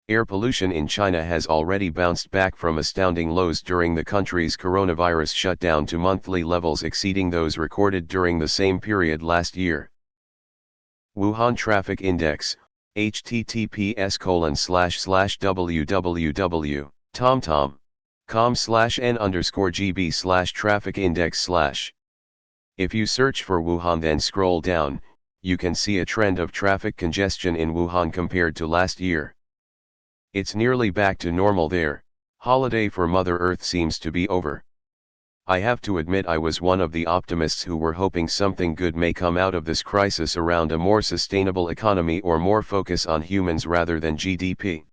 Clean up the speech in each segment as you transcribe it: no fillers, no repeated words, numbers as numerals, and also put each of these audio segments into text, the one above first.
Air pollution in China has already bounced back from astounding lows during the country's coronavirus shutdown to monthly levels exceeding those recorded during the same period last year. Wuhan Traffic Index, https://www.tomtom.com/n_gb/traffic index/. If you search for Wuhan then scroll down, you can see a trend of traffic congestion in Wuhan compared to last year. It's nearly back to normal there. Holiday for Mother Earth seems to be over. I have to admit I was one of the optimists who were hoping something good may come out of this crisis around a more sustainable economy or more focus on humans rather than GDP.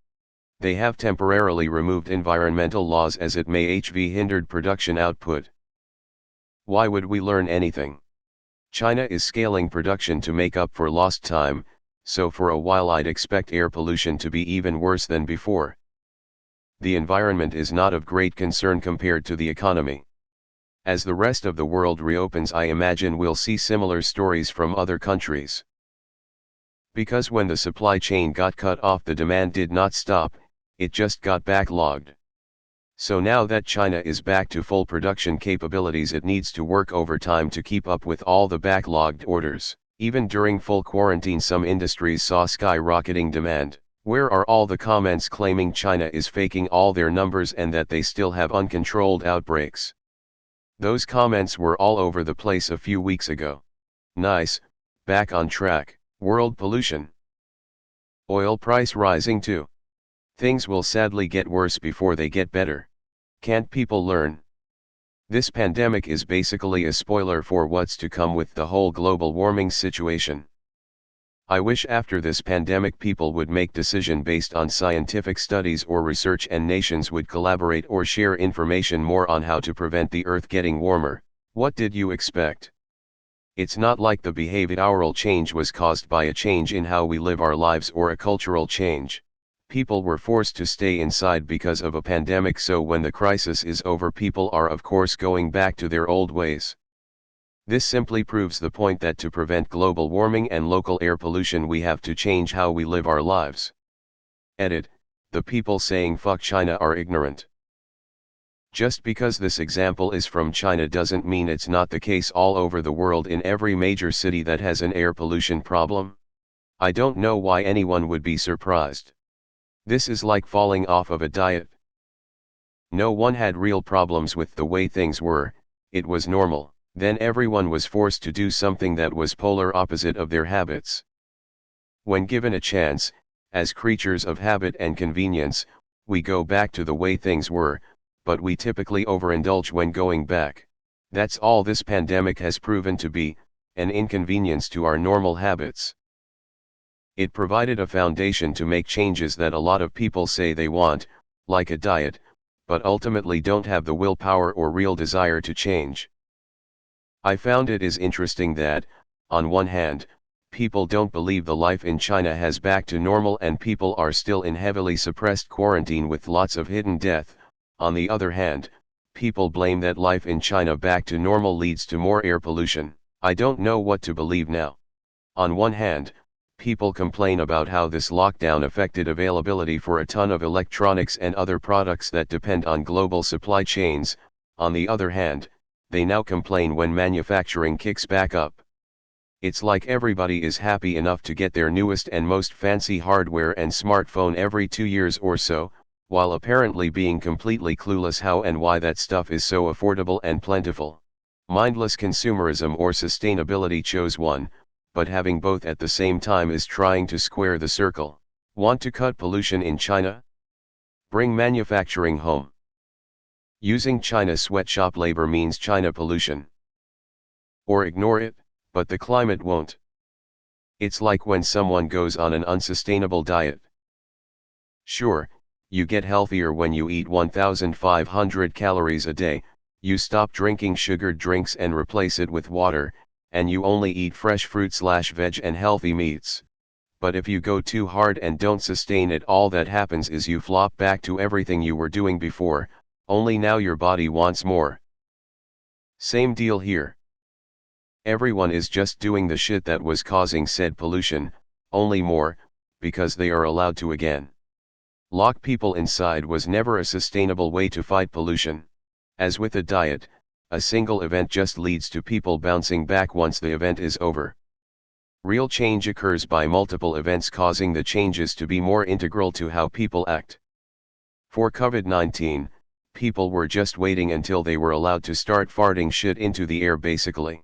They have temporarily removed environmental laws as it may have hindered production output. Why would we learn anything? China is scaling production to make up for lost time, so for a while I'd expect air pollution to be even worse than before. The environment is not of great concern compared to the economy. As the rest of the world reopens, I imagine we'll see similar stories from other countries. Because when the supply chain got cut off, the demand did not stop, it just got backlogged. So now that China is back to full production capabilities, it needs to work overtime to keep up with all the backlogged orders. Even during full quarantine, some industries saw skyrocketing demand. Where are all the comments claiming China is faking all their numbers and that they still have uncontrolled outbreaks? Those comments were all over the place a few weeks ago. Nice, back on track. World pollution. Oil price rising too. Things will sadly get worse before they get better. Can't people learn? This pandemic is basically a spoiler for what's to come with the whole global warming situation. I wish after this pandemic people would make decisions based on scientific studies or research, and nations would collaborate or share information more on how to prevent the earth getting warmer. What did you expect? It's not like the behavioral change was caused by a change in how we live our lives or a cultural change. People were forced to stay inside because of a pandemic, so when the crisis is over, people are of course going back to their old ways. This simply proves the point that to prevent global warming and local air pollution we have to change how we live our lives. Edit: the people saying fuck China are ignorant. Just because this example is from China doesn't mean it's not the case all over the world in every major city that has an air pollution problem. I don't know why anyone would be surprised. This is like falling off of a diet. No one had real problems with the way things were, it was normal. Then everyone was forced to do something that was polar opposite of their habits. When given a chance, as creatures of habit and convenience, we go back to the way things were, but we typically overindulge when going back. That's all this pandemic has proven to be, an inconvenience to our normal habits. It provided a foundation to make changes that a lot of people say they want, like a diet, but ultimately don't have the willpower or real desire to change. I found it is interesting that, on one hand, people don't believe the life in China has back to normal and people are still in heavily suppressed quarantine with lots of hidden death. On the other hand, people blame that life in China back to normal leads to more air pollution. I don't know what to believe now. On one hand, people complain about how this lockdown affected availability for a ton of electronics and other products that depend on global supply chains. On the other hand, they now complain when manufacturing kicks back up. It's like everybody is happy enough to get their newest and most fancy hardware and smartphone every 2 years or so, while apparently being completely clueless how and why that stuff is so affordable and plentiful. Mindless consumerism or sustainability chose one, but having both at the same time is trying to square the circle. Want to cut pollution in China? Bring manufacturing home. Using China sweatshop labor means China pollution. Or ignore it, but the climate won't. It's like when someone goes on an unsustainable diet. Sure, you get healthier when you eat 1,500 calories a day, you stop drinking sugared drinks and replace it with water, and you only eat fresh fruit/veg and healthy meats. But if you go too hard and don't sustain it, all that happens is you flop back to everything you were doing before, only now your body wants more. Same deal here. Everyone is just doing the shit that was causing said pollution, only more, because they are allowed to again. Lock people inside was never a sustainable way to fight pollution. As with a diet, a single event just leads to people bouncing back once the event is over. Real change occurs by multiple events causing the changes to be more integral to how people act. For COVID-19, people were just waiting until they were allowed to start farting shit into the air basically.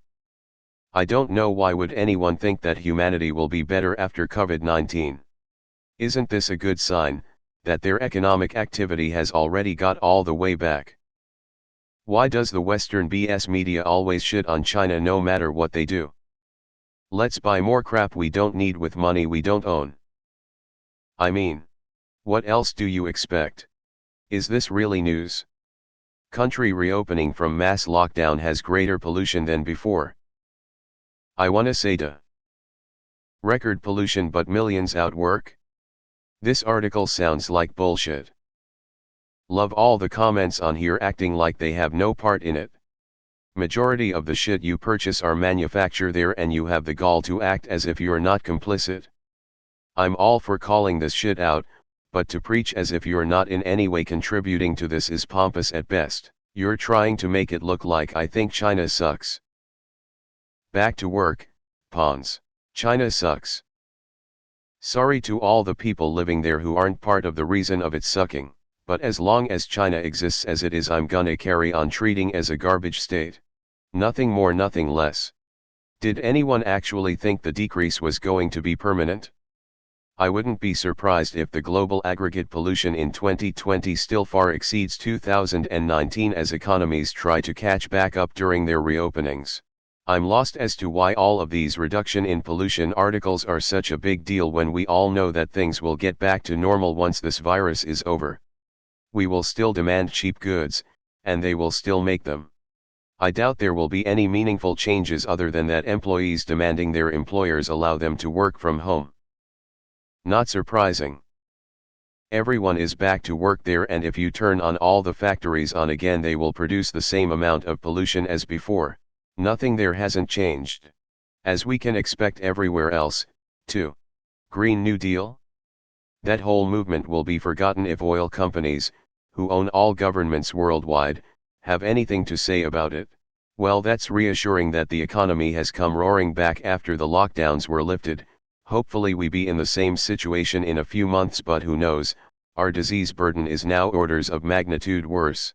I don't know why would anyone think that humanity will be better after COVID-19. Isn't this a good sign, that their economic activity has already got all the way back? Why does the Western BS media always shit on China no matter what they do? Let's buy more crap we don't need with money we don't own. I mean, what else do you expect? Is this really news? Country reopening from mass lockdown has greater pollution than before. I wanna say duh. Record pollution but millions out work? This article sounds like bullshit. Love all the comments on here acting like they have no part in it. Majority of the shit you purchase are manufactured there and you have the gall to act as if you're not complicit. I'm all for calling this shit out, but to preach as if you're not in any way contributing to this is pompous at best. You're trying to make it look like I think China sucks. Back to work, pawns. China sucks. Sorry to all the people living there who aren't part of the reason of it sucking, but as long as China exists as it is, I'm gonna carry on treating as a garbage state. Nothing more, nothing less. Did anyone actually think the decrease was going to be permanent? I wouldn't be surprised if the global aggregate pollution in 2020 still far exceeds 2019 as economies try to catch back up during their reopenings. I'm lost as to why all of these reduction in pollution articles are such a big deal when we all know that things will get back to normal once this virus is over. We will still demand cheap goods, and they will still make them. I doubt there will be any meaningful changes other than that employees demanding their employers allow them to work from home. Not surprising. Everyone is back to work there, and if you turn on all the factories on again, they will produce the same amount of pollution as before. Nothing there hasn't changed. As we can expect everywhere else, too. Green New Deal? That whole movement will be forgotten if oil companies, who own all governments worldwide, have anything to say about it. Well, that's reassuring that the economy has come roaring back after the lockdowns were lifted. Hopefully we be in the same situation in a few months, but who knows, our disease burden is now orders of magnitude worse.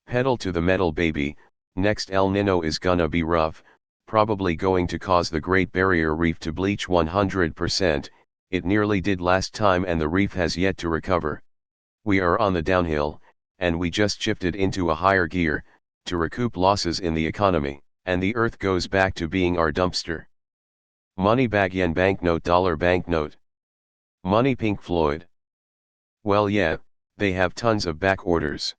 Pedal to the metal, baby. Next El Nino is gonna be rough, probably going to cause the Great Barrier Reef to bleach 100%, it nearly did last time and the reef has yet to recover. We are on the downhill, and we just shifted into a higher gear, to recoup losses in the economy, and the earth goes back to being our dumpster. Money bag, yen banknote, dollar banknote. Money, Pink Floyd. Well, yeah, they have tons of back orders.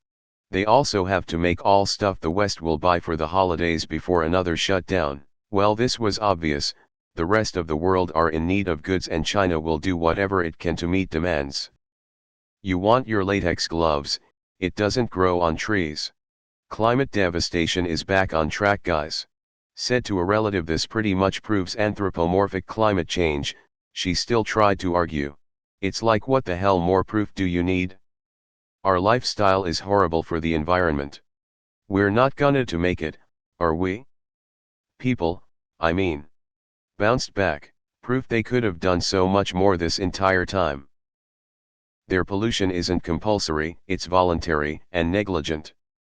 They also have to make all stuff the West will buy for the holidays before another shutdown. Well, this was obvious, the rest of the world are in need of goods and China will do whatever it can to meet demands. You want your latex gloves, it doesn't grow on trees. Climate devastation is back on track, guys. Said to a relative this pretty much proves anthropomorphic climate change, she still tried to argue. It's like, what the hell more proof do you need? Our lifestyle is horrible for the environment. We're not gonna to make it, are we? People, I mean. Bounced back, proof they could have done so much more this entire time. Their pollution isn't compulsory, it's voluntary and negligent.